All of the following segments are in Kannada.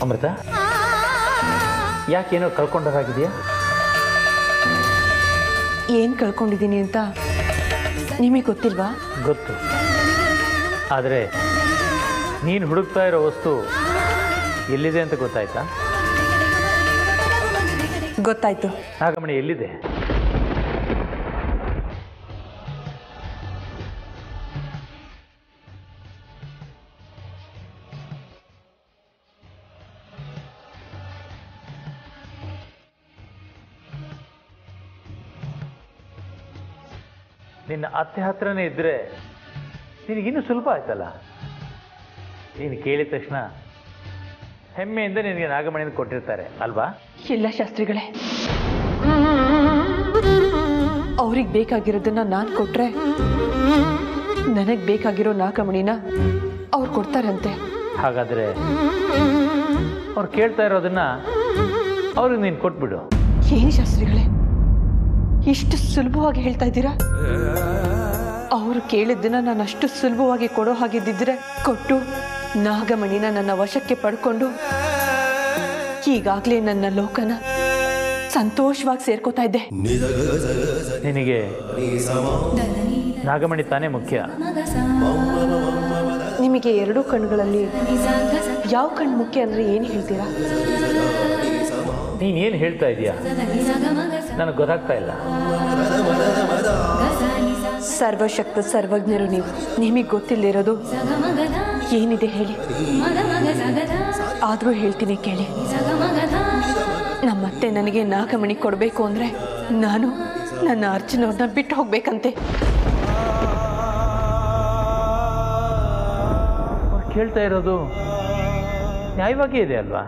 ಅಮೃತ, ಯಾಕೇನೋ ಕಳ್ಕೊಂಡಾಗಿದೆಯಾ? ಏನು ಕಳ್ಕೊಂಡಿದ್ದೀನಿ ಅಂತ ನಿಮಗೆ ಗೊತ್ತಿಲ್ವಾ? ಗೊತ್ತು, ಆದರೆ ನೀನು ಹುಡುಕ್ತಾ ಇರೋ ವಸ್ತು ಎಲ್ಲಿದೆ ಅಂತ ಗೊತ್ತಾಯ್ತಾ? ಗೊತ್ತಾಯ್ತು. ನಾಗಮಣಿ ಎಲ್ಲಿದೆ? ನಿನ್ನ ಅತ್ತೆ ಹತ್ರನೇ ಇದ್ದರೆ ನಿನಗಿನ್ನೂ ಸುಲಭ ಆಯ್ತಲ್ಲ. ನೀನು ಕೇಳಿದ ತಕ್ಷಣ ಹೆಮ್ಮೆಯಿಂದ ನಿನಗೆ ನಾಗಮಣಿಯನ್ನು ಕೊಟ್ಟಿರ್ತಾರೆ ಅಲ್ವಾ? ಇಲ್ಲ ಶಾಸ್ತ್ರಿಗಳೇ, ಅವ್ರಿಗೆ ಬೇಕಾಗಿರೋದನ್ನ ನಾನು ಕೊಟ್ರೆ ನನಗೆ ಬೇಕಾಗಿರೋ ನಾಗಮಣಿನ ಅವ್ರು ಕೊಡ್ತಾರಂತೆ. ಹಾಗಾದರೆ ಅವ್ರು ಕೇಳ್ತಾ ಇರೋದನ್ನ ಅವ್ರಿಗೆ ನೀನು ಕೊಟ್ಬಿಡು. ಏನು ಶಾಸ್ತ್ರಿಗಳೇ, ಇಷ್ಟು ಸುಲಭವಾಗಿ ಹೇಳ್ತಾ ಇದ್ದೀರಾ? ಅವರು ಕೇಳಿದ್ದನ್ನ ನಾನು ಅಷ್ಟು ಸುಲಭವಾಗಿ ಕೊಡೋ ಹಾಗಿದ್ದಿದ್ರೆ ಕೊಟ್ಟು ನಾಗಮಣಿನ ನನ್ನ ವಶಕ್ಕೆ ಪಡ್ಕೊಂಡು ಈಗಾಗಲೇ ನನ್ನ ಲೋಕನ ಸಂತೋಷವಾಗಿ ಸೇರ್ಕೋತಾ ಇದ್ದೆ. ನಿನಗೆ ನಾಗಮಣಿ ತಾನೇ ಮುಖ್ಯ. ನಿಮಗೆ ಎರಡೂ ಕಣ್ಣುಗಳಲ್ಲಿ ಯಾವ ಕಣ್ಣು ಮುಖ್ಯ ಅಂದರೆ ಏನು ಹೇಳ್ತೀರಾ? ನೀನೇನು ಹೇಳ್ತಾ ಇದೀಯಾ ನನಗೆ ಗೊತ್ತಾಗ್ತಾ ಇಲ್ಲ. ಸರ್ವಶಕ್ತ ಸರ್ವಜ್ಞರು ನೀವು. ನಿಮಗೆ ಗೊತ್ತಿಲ್ಲದಿರೋದು ಏನಿದೆ ಹೇಳಿ? ಆದರೂ ಹೇಳ್ತೀನಿ ಕೇಳಿ. ನಮ್ಮತ್ತೆ ನನಗೆ ನಾಗಮಣಿ ಕೊಡಬೇಕು ಅಂದರೆ ನಾನು ನನ್ನ ಅರ್ಚನವ್ರನ್ನ ಬಿಟ್ಟು ಹೋಗ್ಬೇಕಂತೆ. ಕೇಳ್ತಾ ಇರೋದು ನ್ಯಾಯವಾಗಿ ಇದೆ ಅಲ್ವಾ?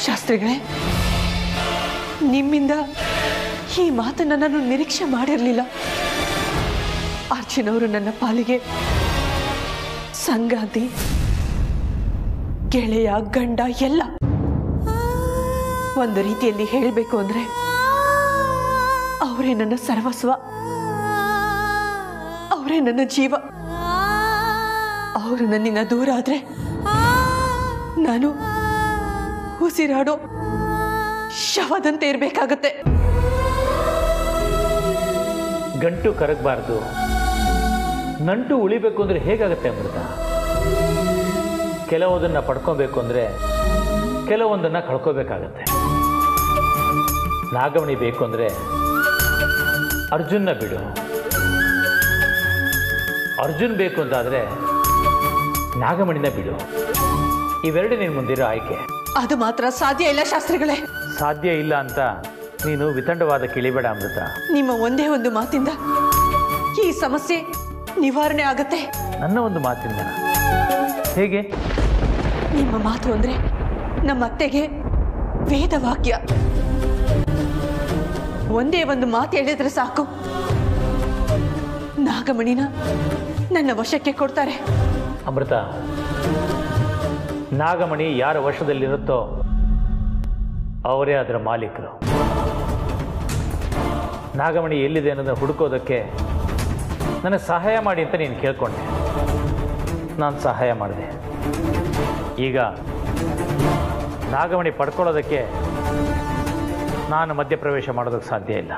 ಶಾಸ್ತ್ರಿಗಳೇ, ನಿಮ್ಮಿಂದ ಈ ಮಾತನ್ನು ನಾನು ನಿರೀಕ್ಷೆ ಮಾಡಿರಲಿಲ್ಲ. ಅರ್ಚನವರು ನನ್ನ ಪಾಲಿಗೆ ಸಂಗಾತಿ, ಗೆಳೆಯ, ಗಂಡ ಎಲ್ಲ. ಒಂದು ರೀತಿಯಲ್ಲಿ ಹೇಳಬೇಕು ಅಂದರೆ ಅವರೇ ನನ್ನ ಸರ್ವಸ್ವ, ಅವರೇ ನನ್ನ ಜೀವ. ಅವರು ನನ್ನಿಂದ ದೂರ ಆದರೆ ನಾನು ಉಸಿರಾಡೋ ಶವದಂತೆ ಇರಬೇಕಾಗತ್ತೆ. ಗಂಟು ಕರಗಬಾರ್ದು, ನಂಟು ಉಳಿಬೇಕು ಅಂದರೆ ಹೇಗಾಗತ್ತೆ ಅಮೃತ? ಕೆಲವೊಂದನ್ನು ಪಡ್ಕೋಬೇಕು ಅಂದರೆ ಕೆಲವೊಂದನ್ನು ಕಳ್ಕೋಬೇಕಾಗತ್ತೆ. ನಾಗಮಣಿ ಬೇಕು ಅಂದರೆ ಅರ್ಜುನ್ನ ಬಿಡು, ಅರ್ಜುನ್ ಬೇಕು ಅಂತಾದರೆ ನಾಗಮಣಿನ ಬಿಡು. ಇವೆರಡು ನಿನ್ನ ಮುಂದಿರೋ ಆಯ್ಕೆ. ಅದು ಮಾತ್ರ ಸಾಧ್ಯ ಇಲ್ಲ ಶಾಸ್ತ್ರಿಗಳೇ. ಸಾಧ್ಯ ಇಲ್ಲ ಅಂತ ನೀನು ವಿತಂಡವಾದ ಕೇಳಿಬೇಡ ಅಮೃತ. ನಿಮ್ಮ ಒಂದೇ ಒಂದು ಮಾತಿಂದ ಈ ಸಮಸ್ಯೆ ನಿವಾರಣೆ ಆಗತ್ತೆ. ನನ್ನ ಒಂದು ಮಾತಿಂದ ಹೇಗೆ? ನಿಮ್ಮ ಮಾತು ಅಂದರೆ ನಮ್ಮ ಅತ್ತೆಗೆ ವೇದವಾಕ್ಯ. ಒಂದೇ ಒಂದು ಮಾತು ಹೇಳಿದ್ರೆ ಸಾಕು, ನಾಗಮಣಿನ ನನ್ನ ವಶಕ್ಕೆ ಕೊಡ್ತಾರೆ. ಅಮೃತ, ನಾಗಮಣಿ ಯಾರ ವಶದಲ್ಲಿರುತ್ತೋ ಅವರೇ ಅದರ ಮಾಲೀಕರು. ನಾಗಮಣಿ ಎಲ್ಲಿದೆ ಅನ್ನೋದನ್ನು ಹುಡುಕೋದಕ್ಕೆ ನನಗೆ ಸಹಾಯ ಮಾಡಿ ಅಂತ ನೀನು ಕೇಳ್ಕೊಂಡೆ. ನಾನು ಸಹಾಯ ಮಾಡಿದೆ. ಈಗ ನಾಗಮಣಿ ಪಡ್ಕೊಳ್ಳೋದಕ್ಕೆ ನಾನು ಮಧ್ಯಪ್ರವೇಶ ಮಾಡೋದಕ್ಕೆ ಸಾಧ್ಯ ಇಲ್ಲ.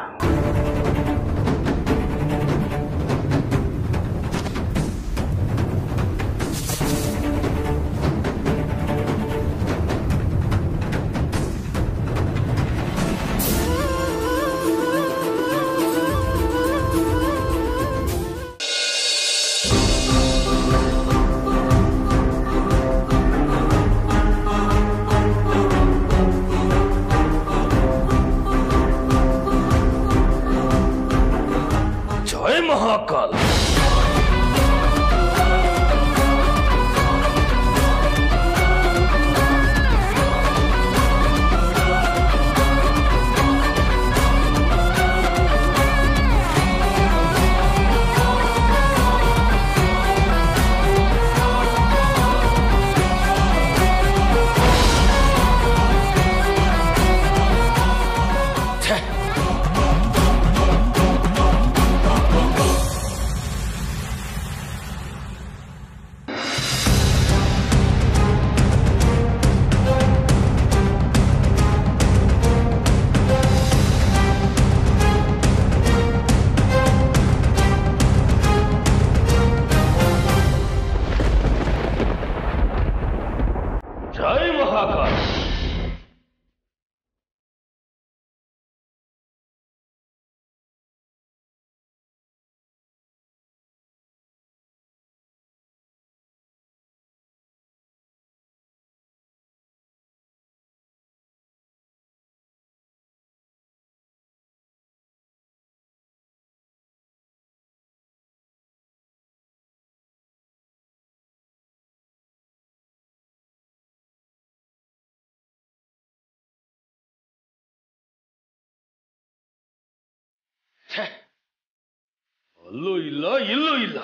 ಅಲ್ಲೂ ಇಲ್ಲ ಇಲ್ಲೂ ಇಲ್ಲ.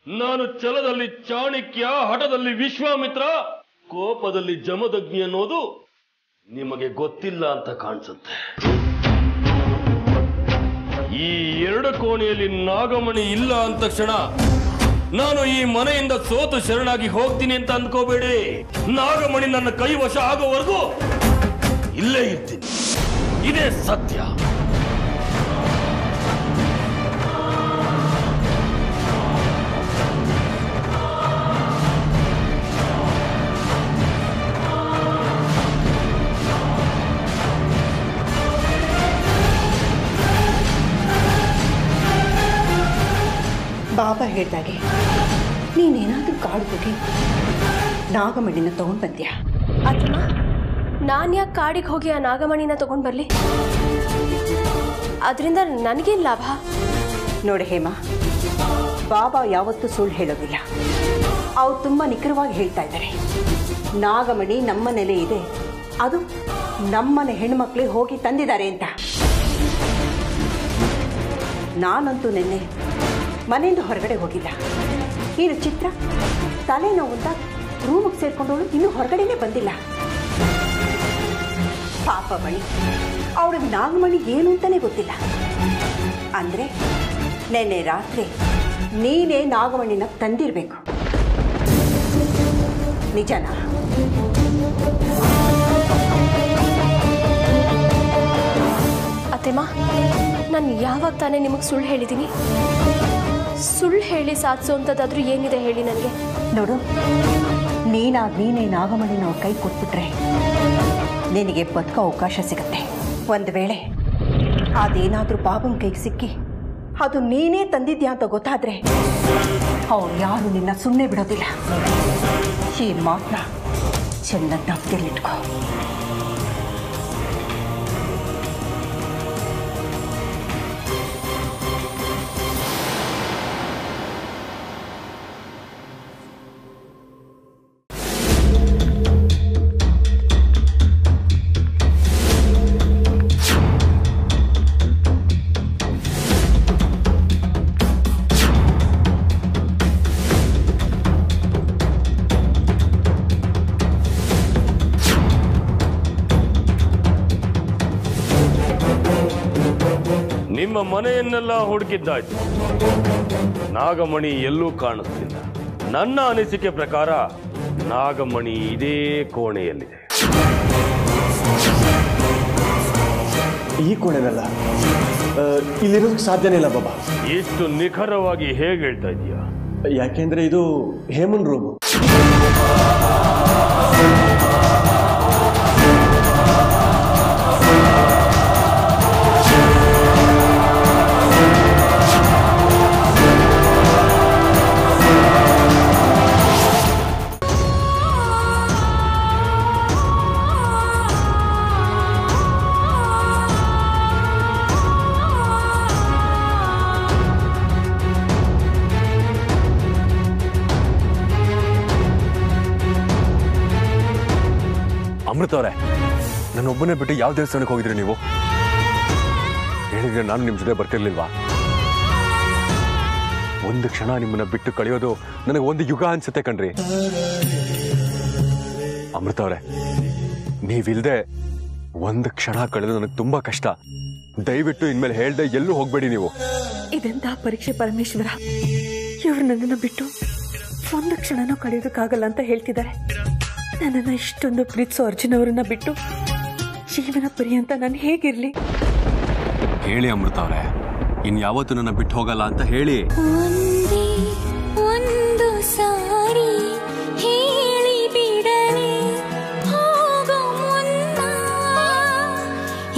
ನಾನು ಛಲದಲ್ಲಿ ಚಾಣಕ್ಯ, ಹಠದಲ್ಲಿ ವಿಶ್ವಾಮಿತ್ರ, ಕೋಪದಲ್ಲಿ ಜಮದಗ್ನಿ ಅನ್ನೋದು ನಿಮಗೆ ಗೊತ್ತಿಲ್ಲ ಅಂತ ಕಾಣಿಸುತ್ತೆ. ಈ ಎರಡು ಕೋಣೆಯಲ್ಲಿ ನಾಗಮಣಿ ಇಲ್ಲ ಅಂದ ತಕ್ಷಣ ನಾನು ಈ ಮನೆಯಿಂದ ಸೋತು ಶರಣಾಗಿ ಹೋಗ್ತೀನಿ ಅಂತ ಅಂದ್ಕೋಬೇಡಿ. ನಾಗಮಣಿ ನನ್ನ ಕೈವಶ ಆಗೋವರೆಗೂ ಇಲ್ಲೇ ಇರ್ತೀನಿ. ಇದೇ ಸತ್ಯ. ಬಾಬಾ ಹೇಳ್ದಾಗೆ ನೀನೇನಾದ್ರೂ ಕಾಡು ಹೋಗಿ ನಾಗಮಣಿನ ತಗೊಂಡ್ ಬಂದ್ಯಾ? ಅತ್ತಮ್ಮ, ನಾನು ಯಾಕೆ ಕಾಡಿಗೆ ಹೋಗಿ ಆ ನಾಗಮಣಿನ ತಗೊಂಡ್ ಬರ್ಲಿ? ಅದರಿಂದ ನನಗೇನು ಲಾಭ? ನೋಡಿ ಹೇಮಾ, ಬಾಬಾ ಯಾವತ್ತೂ ಸುಳ್ಳು ಹೇಳೋದಿಲ್ಲ. ಅವ್ರು ತುಂಬ ನಿಖರವಾಗಿ ಹೇಳ್ತಾ ಇದ್ದಾರೆ. ನಾಗಮಣಿ ನಮ್ಮನೇಲೇ ಇದೆ, ಅದು ನಮ್ಮನೆ ಹೆಣ್ಮಕ್ಳಿಗೆ ಹೋಗಿ ತಂದಿದ್ದಾರೆ ಅಂತ. ನಾನಂತೂ ನಿನ್ನೆ ಮನೆಯಿಂದ ಹೊರಗಡೆ ಹೋಗಿಲ್ಲ. ಏನು ಚಿತ್ರ, ತಲೆನೋವುಂತ ರೂಮಿಗೆ ಸೇರ್ಕೊಂಡವಳು ಇನ್ನೂ ಹೊರಗಡೆನೇ ಬಂದಿಲ್ಲ. ಪಾಪ ಮಣಿ, ಅವಳಿಗೆ ನಾಗಮಣಿ ಏನು ಅಂತಾನೆ ಗೊತ್ತಿಲ್ಲ. ಅಂದರೆ ನೆನ್ನೆ ರಾತ್ರಿ ನೀನೇ ನಾಗಮಣಿನ ತಂದಿರಬೇಕು. ನಿಜನಾ? ಅತ್ತೆಮ್ಮ, ನಾನು ಯಾವಾಗ ತಾನೇ ನಿಮಗೆ ಸುಳ್ಳು ಹೇಳಿದ್ದೀನಿ? ಸುಳ್ಳು ಹೇಳಿ ಸಾಧಿಸೋಂಥದ್ದಾದ್ರೂ ಏನಿದೆ ಹೇಳಿ ನನಗೆ. ನೋಡು, ನೀನೇ ನಾಗಮಣಿನ ಅವ್ರ ಕೈ ಕೊಟ್ಬಿಟ್ರೆ ನಿನಗೆ ಬದುಕೋ ಅವಕಾಶ ಸಿಗುತ್ತೆ. ಒಂದು ವೇಳೆ ಅದೇನಾದರೂ ಬಾಬನ ಕೈಗೆ ಸಿಕ್ಕಿ ಅದು ನೀನೇ ತಂದಿದ್ಯಾ ಅಂತ ಗೊತ್ತಾದ್ರೆ ಅವ್ರು ಯಾರು ನಿನ್ನ ಸುಮ್ಮನೆ ಬಿಡೋದಿಲ್ಲ. ಈ ಮಾತನ್ನ ಚೆನ್ನಾಗಿ ಜ್ಞಾಪಕದಲ್ಲಿಟ್ಕೋ. ನಿಮ್ಮ ಮನೆಯನ್ನೆಲ್ಲ ಹುಡುಕಿದ್ದಾಯ್ತು, ನಾಗಮಣಿ ಎಲ್ಲೂ ಕಾಣಿಸ್ತಿಲ್ಲ. ನನ್ನ ಅನಿಸಿಕೆ ಪ್ರಕಾರ ನಾಗಮಣಿ ಇದೇ ಕೋಣೆಯಲ್ಲಿದೆ. ಈ ಕೋಣೆನಲ್ಲ, ಇಲ್ಲಿರೋದಕ್ಕೆ ಸಾಧ್ಯನೇ ಇಲ್ಲ ಬಾಬಾ. ಇಷ್ಟು ನಿಖರವಾಗಿ ಹೇಗೆ ಹೇಳ್ತಾ ಇದೀಯಾ? ಯಾಕೆಂದ್ರೆ ಇದು ಹೇಮನ್ ರೂಮು. ಅಮೃತ ಅವರೇ, ನನ್ನೊಬ್ಬನೇ ಬಿಟ್ಟು ಯಾವ ದೇವಸ್ಥಾನಕ್ಕೆ ಹೋಗಿದ್ರಿ ನೀವು? ಹೇಳಿದ್ರೆ ನಾನು ನಿಮ್ಮ ಜೊತೆ ಬರ್ತಿರ್ಲಿಲ್ವಾ? ಒಂದು ಕ್ಷಣ ನಿಮ್ಮನ್ನ ಬಿಟ್ಟು ಕಳೆಯೋದು ನನಗೆ ಒಂದು ಯುಗ ಅನ್ಸುತ್ತೆ ಕಣ್ರಿ. ಅಮೃತ ಅವರೇ, ನೀವಿಲ್ದೆ ಒಂದು ಕ್ಷಣ ಕಳೆದು ನನಗೆ ತುಂಬಾ ಕಷ್ಟ. ದಯವಿಟ್ಟು ಇನ್ಮೇಲೆ ಹೇಳ್ದೆ ಎಲ್ಲೂ ಹೋಗ್ಬೇಡಿ ನೀವು. ಇದೆಂತ ಪರೀಕ್ಷೆ ಪರಮೇಶ್ವರ, ಇವ್ರು ನನ್ನನ್ನು ಬಿಟ್ಟು ಒಂದು ಕ್ಷಣನೂ ಕಳೆಯೋದಕ್ಕಾಗಲ್ಲ ಅಂತ ಹೇಳ್ತಿದ್ದಾರೆ. ನನ್ನನ್ನು ಇಷ್ಟೊಂದು ಪ್ರೀತಿಸೋ ಅರ್ಜುನ್ ಅವರನ್ನ ಬಿಟ್ಟು ಜೀವನ ಪರ್ಯಂತ ನಾನು ಹೇಗಿರ್ಲಿ? ಹೇಳಿ ಅಮೃತ ಅವರೇ, ಇನ್ಯಾವತ್ತೂ ನನ್ನ ಬಿಟ್ಟು ಹೋಗಲ್ಲ ಅಂತ ಹೇಳಿ. ಒಂದು ಸಾರಿ ಹೇಳಿ ಬಿಡನೆ ಹೋಗೋ ಮುನ್ನ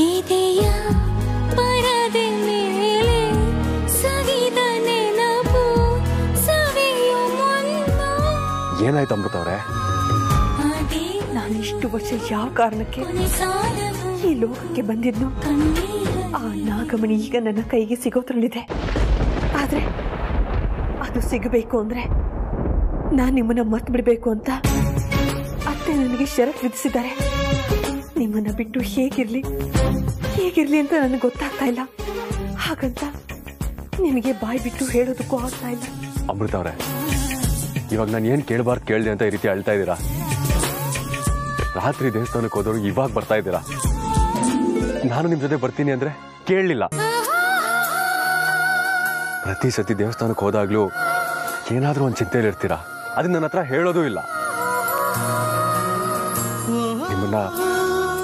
ಇದೆಯ ಪರದೆ ಮೇಲೆ ಸವಿದ ನೆನಪು ಸವಿಯೋ ಮುನ್ನ. ಏನಾಯ್ತು ಅಮೃತ ಅವರೇ? ನಾನು ಇಷ್ಟು ವರ್ಷ ಯಾವ ಕಾರಣಕ್ಕೆ ಈ ಲೋಕಕ್ಕೆ ಬಂದಿದ್ನು? ಆ ನಾಗಮಣಿ ಈಗ ನನ್ನ ಕೈಗೆ ಸಿಗೋದ್ರಲ್ಲಿದೆ. ಆದ್ರೆ ಅದು ಸಿಗಬೇಕು ಅಂದ್ರೆ ನಾನು ನಿಮ್ಮನ್ನ ಮರ್ತು ಬಿಡಬೇಕು ಅಂತ ಅತ್ತೆ ನನಗೆ ಷರತ್ತು ವಿಧಿಸಿದ್ದಾರೆ. ನಿಮ್ಮನ್ನ ಬಿಟ್ಟು ಹೇಗಿರ್ಲಿ ಅಂತ ನನಗೆ ಗೊತ್ತಾಗ್ತಾ ಇಲ್ಲ. ಹಾಗಂತ ನಿನಗೆ ಬಾಯಿ ಬಿಟ್ಟು ಹೇಳೋದಕ್ಕೂ ಆಗ್ತಾ ಇಲ್ಲ. ಅಮೃತ ಅವರೇ, ಇವಾಗ ನಾನು ಏನು ಕೇಳಬಾರ್ದು ಕೇಳಿದೆ ಅಂತ ಈ ರೀತಿ ಅಳ್ತಾ ಇದ್ದೀರಾ? ರಾತ್ರಿ ದೇವಸ್ಥಾನಕ್ಕೆ ಹೋದವರು ಇವಾಗ ಬರ್ತಾ ಇದ್ದೀರಾ. ನಾನು ನಿಮ್ಮ ಜೊತೆ ಬರ್ತೀನಿ ಅಂದ್ರೆ ಕೇಳಲಿಲ್ಲ. ಪ್ರತಿ ಸತಿ ದೇವಸ್ಥಾನಕ್ಕೆ ಹೋದಾಗ್ಲೂ ಏನಾದ್ರೂ ಒಂದು ಚಿಂತೆಯಲ್ಲಿ ಇರ್ತೀರಾ, ಅದನ್ನ ನನ್ನ ಹತ್ರ ಹೇಳೋದೂ ಇಲ್ಲ. ನಿಮ್ಮನ್ನ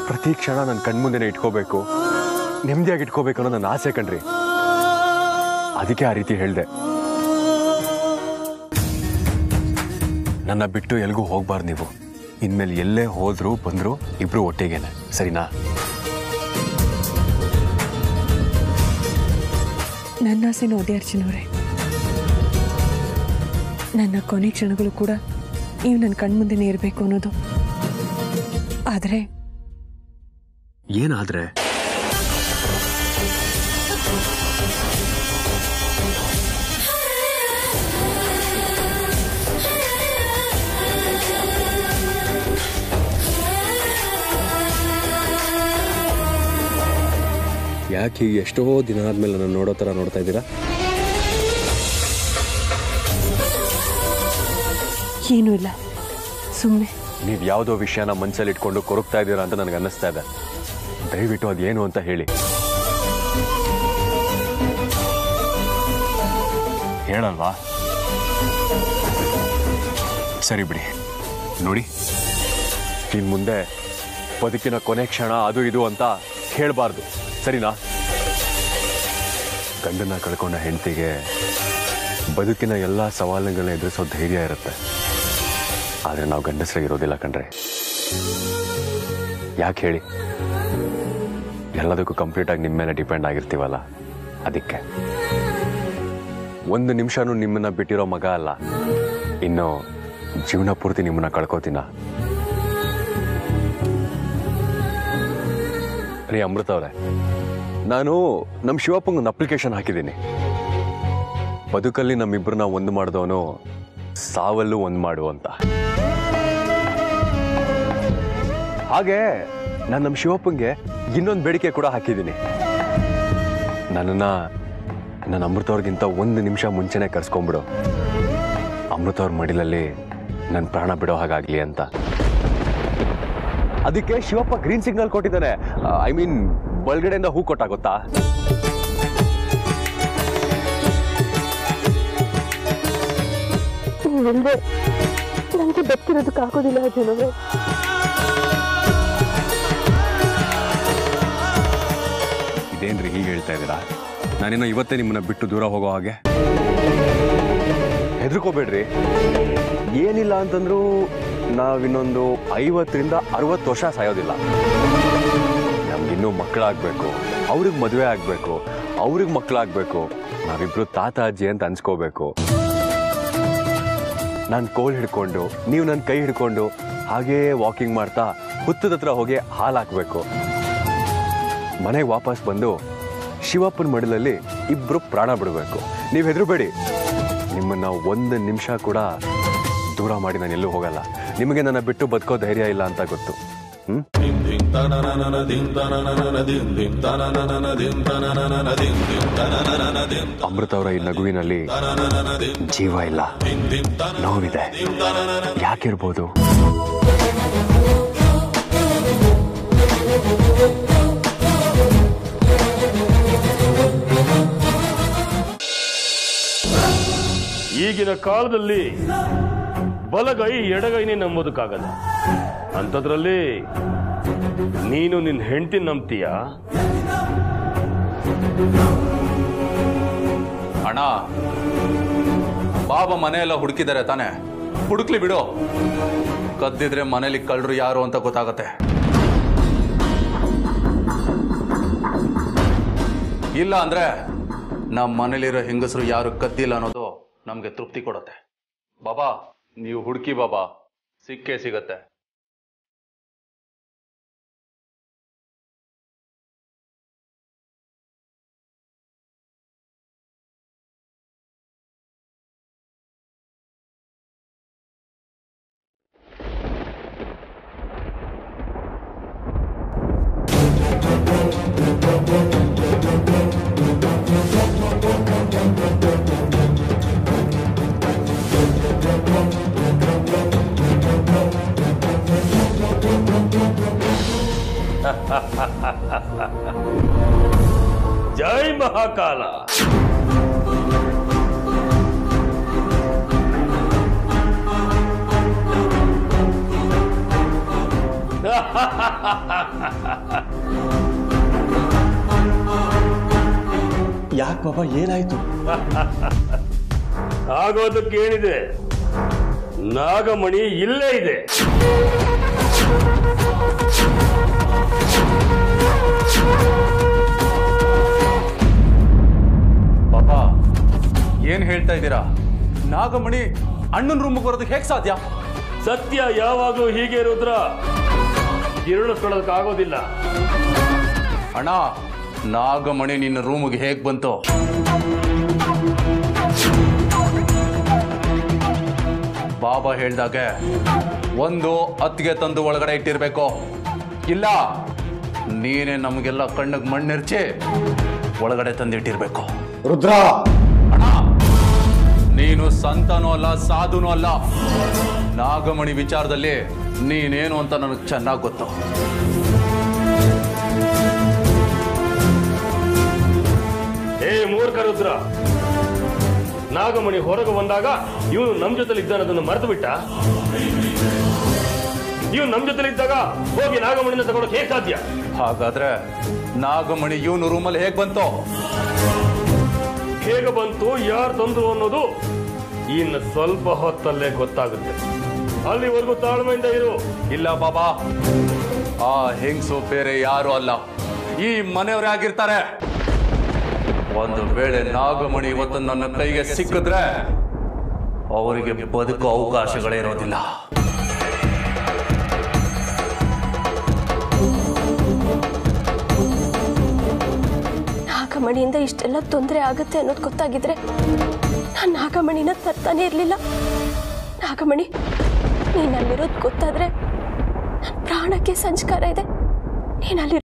ಪ್ರತಿ ಕ್ಷಣ ನನ್ನ ಕಣ್ಮುಂದೆನೆ ಇಟ್ಕೋಬೇಕು, ನೆಮ್ಮದಿಯಾಗಿ ಇಟ್ಕೋಬೇಕು ಅನ್ನೋ ನನ್ನ ಆಸೆ ಕಣ್ರಿ. ಅದಕ್ಕೆ ಆ ರೀತಿ ಹೇಳಿದೆ. ನನ್ನ ಬಿಟ್ಟು ಎಲ್ಗೂ ಹೋಗ್ಬಾರ್ದು ನೀವು. ಇನ್ಮೇಲೆ ಎಲ್ಲೇ ಹೋದ್ರು ಬಂದ್ರು ಇಬ್ರು ಒಟ್ಟಿಗೆನೆ, ಸರಿನಾ? ನನ್ನ ಆಸೆ ನೋಡಿ ಅರ್ಜುನವ್ರೆ, ನನ್ನ ಕೊನೆ ಕ್ಷಣಗಳು ಕೂಡ ನೀವು ನನ್ನ ಕಣ್ಮುಂದೆನೇ ಇರಬೇಕು ಅನ್ನೋದು. ಆದರೆ ಏನಾದ್ರೆ ಯಾಕೆ ಹೀಗೆ ಎಷ್ಟೋ ದಿನ ಆದ್ಮೇಲೆ ನಾನು ನೋಡೋ ಥರ ನೋಡ್ತಾ ಇದ್ದೀರಾ? ಏನೂ ಇಲ್ಲ, ಸುಮ್ಮನೆ. ನೀವು ಯಾವುದೋ ವಿಷಯನ ಮನಸ್ಸಲ್ಲಿ ಇಟ್ಕೊಂಡು ಕೊರಗ್ತಾ ಇದ್ದೀರಾ ಅಂತ ನನಗೆ ಅನ್ನಿಸ್ತಾ ಇದೆ. ದಯವಿಟ್ಟು ಅದೇನು ಅಂತ ಹೇಳಿ. ಹೇಳಲ್ವಾ? ಸರಿ ಬಿಡಿ. ನೋಡಿ, ಇನ್ನು ಮುಂದೆ ಬದುಕಿನ ಕೊನೆ ಕ್ಷಣ ಅದು ಇದು ಅಂತ ಹೇಳಬಾರ್ದು, ಸರಿನಾ? ಗಂಡನ್ನ ಕಳ್ಕೊಂಡ ಹೆಂಡತಿಗೆ ಬದುಕಿನ ಎಲ್ಲ ಸವಾಲುಗಳನ್ನ ಎದುರಿಸೋ ಧೈರ್ಯ ಇರುತ್ತೆ. ಆದರೆ ನಾವು ಗಂಡಸರಾಗಿರೋದಿಲ್ಲ ಕಣ್ರಿ. ಯಾಕೆ ಹೇಳಿ? ಎಲ್ಲದಕ್ಕೂ ಕಂಪ್ಲೀಟಾಗಿ ನಿಮ್ಮ ಮೇಲೆ ಡಿಪೆಂಡ್ ಆಗಿರ್ತೀವಲ್ಲ, ಅದಕ್ಕೆ. ಒಂದು ನಿಮಿಷನೂ ನಿಮ್ಮನ್ನ ಬಿಟ್ಟಿರೋ ಮಗ ಅಲ್ಲ, ಇನ್ನು ಜೀವನ ಪೂರ್ತಿ ನಿಮ್ಮನ್ನ ಕಳ್ಕೋತೀನ. ರೀ ಅಮೃತ ಅವರೇ, ನಾನು ನಮ್ಮ ಶಿವಪ್ಪಂಗೊಂದು ಅಪ್ಲಿಕೇಶನ್ ಹಾಕಿದ್ದೀನಿ. ಬದುಕಲ್ಲಿ ನಮ್ಮಿಬ್ಬರನ್ನ ಒಂದು ಮಾಡಿದವನು ಸಾವಲ್ಲೂ ಒಂದು ಮಾಡುವಂತ. ಹಾಗೆ ನಾನು ನಮ್ಮ ಶಿವಪ್ಪಂಗೆ ಇನ್ನೊಂದು ಬೇಡಿಕೆ ಕೂಡ ಹಾಕಿದ್ದೀನಿ. ನನ್ನ ಅಮೃತ ಅವ್ರಿಗಿಂತ ಒಂದು ನಿಮಿಷ ಮುಂಚೆನೆ ಕರ್ಸ್ಕೊಂಡ್ಬಿಡು. ಅಮೃತ ಅವ್ರ ಮಡಿಲಲ್ಲಿ ನನ್ನ ಪ್ರಾಣ ಬಿಡೋ ಹಾಗಾಗ್ಲಿ ಅಂತ. ಅದಕ್ಕೆ ಶಿವಪ್ಪ ಗ್ರೀನ್ ಸಿಗ್ನಲ್ ಕೊಟ್ಟಿದ್ದಾನೆ. ಐ ಮೀನ್, ಒಳಗಡೆಯಿಂದ ಹೂ ಕೊಟ್ಟಾಗುತ್ತಾ? ನನಗೆ ಬದುಕಿರೋದಕ್ಕಾಗೋದಿಲ್ಲ ಅರ್ಜುನವ್ರೆ. ಇದೇನ್ರಿ ಹೀಗೆ ಹೇಳ್ತಾ ಇದ್ದೀರಾ? ನಾನೇನೋ ಇವತ್ತೇ ನಿಮ್ಮನ್ನ ಬಿಟ್ಟು ದೂರ ಹೋಗೋ ಹಾಗೆ. ಹೆದರ್ಕೋಬೇಡ್ರಿ. ಏನಿಲ್ಲ ಅಂತಂದ್ರೂ ನಾವಿನ್ನೊಂದು 50ರಿಂದ 60 ವರ್ಷ ಸಾಯೋದಿಲ್ಲ. ನಮ್ಗಿನ್ನೂ ಮಕ್ಕಳಾಗಬೇಕು, ಅವ್ರಿಗೆ ಮದುವೆ ಆಗಬೇಕು, ಅವ್ರಿಗೆ ಮಕ್ಕಳಾಗಬೇಕು, ನಾವಿಬ್ರು ತಾತ ಅಜ್ಜಿ ಅಂತ ಅನ್ಸ್ಕೋಬೇಕು. ನಾನು ಕೋಲ್ ಹಿಡ್ಕೊಂಡು, ನೀವು ನನ್ನ ಕೈ ಹಿಡ್ಕೊಂಡು ಹಾಗೇ ವಾಕಿಂಗ್ ಮಾಡ್ತಾ ಹುತ್ತದ ಹತ್ರ ಹೋಗಿ ಹಾಲು ಹಾಕಬೇಕು. ಮನೆಗೆ ವಾಪಸ್ ಬಂದು ಶಿವಪ್ಪನ ಮಡಿಲಲ್ಲಿ ಇಬ್ರು ಪ್ರಾಣ ಬಿಡಬೇಕು. ನೀವು ಹೆದರಬೇಡಿ. ನಿಮ್ಮನ್ನ ಒಂದು ನಿಮಿಷ ಕೂಡ ದೂರ ಮಾಡಿ ನಾನು ಎಲ್ಲೂ ಹೋಗಲ್ಲ. ನಿಮಗೆ ನನ್ನ ಬಿಟ್ಟು ಬದುಕೋ ಧೈರ್ಯ ಇಲ್ಲ ಅಂತ ಗೊತ್ತು. ಅಮೃತ ಅವರ ಈ ನಗುವಿನಲ್ಲಿ ಜೀವ ಇಲ್ಲ, ನೋವಿದೆ. ಯಾಕಿರ್ಬೋದು? ಈಗಿನ ಕಾಲದಲ್ಲಿ ಬಲಗೈ ಎಡಗೈನೇ ನಂಬೋದಕ್ಕಾಗಲ್ಲ. ಅಂಥದ್ರಲ್ಲಿ ನೀನು ನಿನ್ನ ಹೆಂಡತಿ ನಂಬ್ತೀಯ? ಅಣ್ಣ, ಬಾಬಾ ಮನೆಯೆಲ್ಲ ಹುಡುಕಿದ್ದಾರೆ ತಾನೆ, ಹುಡುಕ್ಲಿ ಬಿಡು. ಕದ್ದಿದ್ರೆ ಮನೇಲಿ ಕಳ್ಳರು ಯಾರು ಅಂತ ಗೊತ್ತಾಗತ್ತೆ. ಇಲ್ಲ ಅಂದ್ರೆ ನಮ್ಮ ಮನೇಲಿರೋ ಹೆಂಗಸರು ಯಾರು ಕದ್ದಿಲ್ಲ ಅನ್ನೋದು ನಮ್ಗೆ ತೃಪ್ತಿ ಕೊಡುತ್ತೆ. ಬಾಬಾ, ನೀವು ಹುಡುಕಿ ಬಾಬಾ, ಸಿಕ್ಕೇ ಸಿಗತ್ತೆ. ಜೈ ಮಹಾಕಾಲ. ಯಾಕೆ ಬಾಬಾ ಏನಾಯ್ತು? ಆಗೋದಕ್ಕೇನಿದೆ, ನಾಗಮಣಿ ಇಲ್ಲೇ ಇದೆ. ಪಾಪಾ ಏನ್ ಹೇಳ್ತಾ ಇದ್ದೀರಾ? ನಾಗಮಣಿ ಅಣ್ಣನ ರೂಮ್ಗೆ ಬರೋದಕ್ಕೆ ಹೇಗೆ ಸಾಧ್ಯ? ಸತ್ಯ ಯಾವಾಗಲೂ ಹೀಗೆ ರುದ್ರ, ಇರುಳಿಸ್ಕೊಳ್ಳೋದಕ್ಕಾಗೋದಿಲ್ಲ. ಅಣ್ಣ, ನಾಗಮಣಿ ನಿನ್ನ ರೂಮ್ಗೆ ಹೇಗೆ ಬಂತು? ಬಾಬಾ ಹೇಳ್ದಾಗೆ ಒಂದು ಅತ್ತಿಗೆ ತಂದು ಒಳಗಡೆ ಇಟ್ಟಿರ್ಬೇಕು, ಇಲ್ಲ ನೀನೇ ನಮಗೆಲ್ಲ ಕಣ್ಣಿಗೆ ಮಣ್ಣಿರ್ಚಿ ಒಳಗಡೆ ತಂದಿಟ್ಟಿರ್ಬೇಕು. ರುದ್ರ, ಅಣ್ಣ, ನೀನು ಸಂತನೂ ಅಲ್ಲ ಸಾಧುನೂ ಅಲ್ಲ. ನಾಗಮಣಿ ವಿಚಾರದಲ್ಲಿ ನೀನೇನು ಅಂತ ನನಗೆ ಚೆನ್ನಾಗಿ ಗೊತ್ತು. ಏ ಮೂರ್ಖ ರುದ್ರ, ನಾಗಮಣಿ ಹೊರಗೆ ಬಂದಾಗ ಇವನು ನಮ್ ಜೊತೆಲಿ ಇದ್ದಾನದನ್ನು ಮರೆತು ಬಿಟ್ಟ. ಇವನು ನಮ್ ಜೊತೆಲಿ ಇದ್ದಾಗ ಹೋಗಿ ನಾಗಮಣಿನ ತಗೊಳಕ್ ಹೇಗೆ ಸಾಧ್ಯ? ಹಾಗಾದ್ರೆ ನಾಗಮಣಿ ಇವನು ರೂಮಲ್ಲಿ ಹೇಗೆ ಬಂತು? ಹೇಗೆ ಬಂತು, ಯಾರು ತಂದ್ರು ಅನ್ನೋದು ಇನ್ನು ಸ್ವಲ್ಪ ಹೊತ್ತಲ್ಲೇ ಗೊತ್ತಾಗುತ್ತೆ. ಅಲ್ಲಿವರೆಗೂ ತಾಳ್ಮೆಯಿಂದ ಇರು. ಇಲ್ಲ ಬಾಬಾ, ಆ ಹೆಂಗ್ಸು ಬೇರೆ ಯಾರು ಅಲ್ಲ, ಈ ಮನೆಯವರೇ ಆಗಿರ್ತಾರೆ. ಒಂದು ವೇಳೆ ನಾಗಮಣಿ ಇವತ್ತು ನನ್ನ ಕೈಗೆ ಸಿಕ್ಕಿದ್ರೆ ಅವರಿಗೆ ಬದುಕೋ ಅವಕಾಶಗಳೇ ಇರೋದಿಲ್ಲ. ನಾಗಮಣಿಯಿಂದ ಇಷ್ಟೆಲ್ಲ ತೊಂದರೆ ಆಗುತ್ತೆ ಅನ್ನೋದು ಗೊತ್ತಾಗಿದ್ರೆ ನಾನು ನಾಗಮಣಿನ ತರ್ತಾನೆ ಇರಲಿಲ್ಲ. ನಾಗಮಣಿ, ನೀನು ಅಲ್ಲಿರೋದು ಗೊತ್ತಾದ್ರೆ ನನ್ನ ಪ್ರಾಣಕ್ಕೆ ಸಂಸ್ಕಾರ ಇದೆ. ನೀನು ಅಲ್ಲಿ